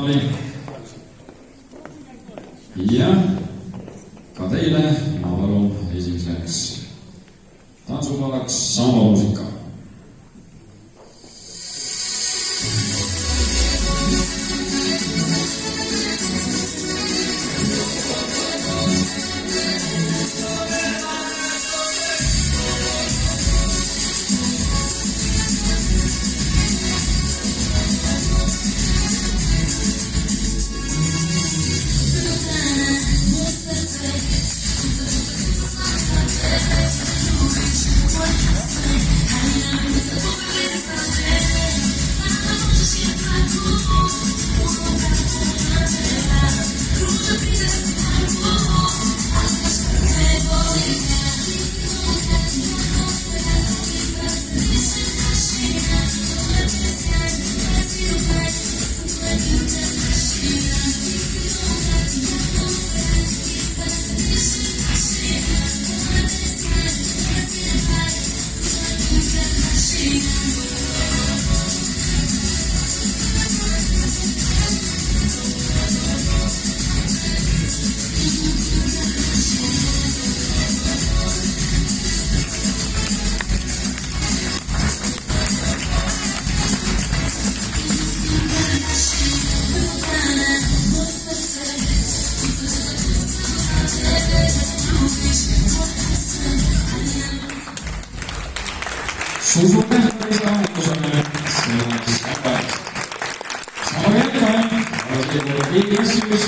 oli. Ja ka teile ma palun esimeseks tantsupalaks sambamuusika. Suusumme tästä aamutusemme sellaisessa tapauksessa. Samoin jatkaen, valtiovuoden 5.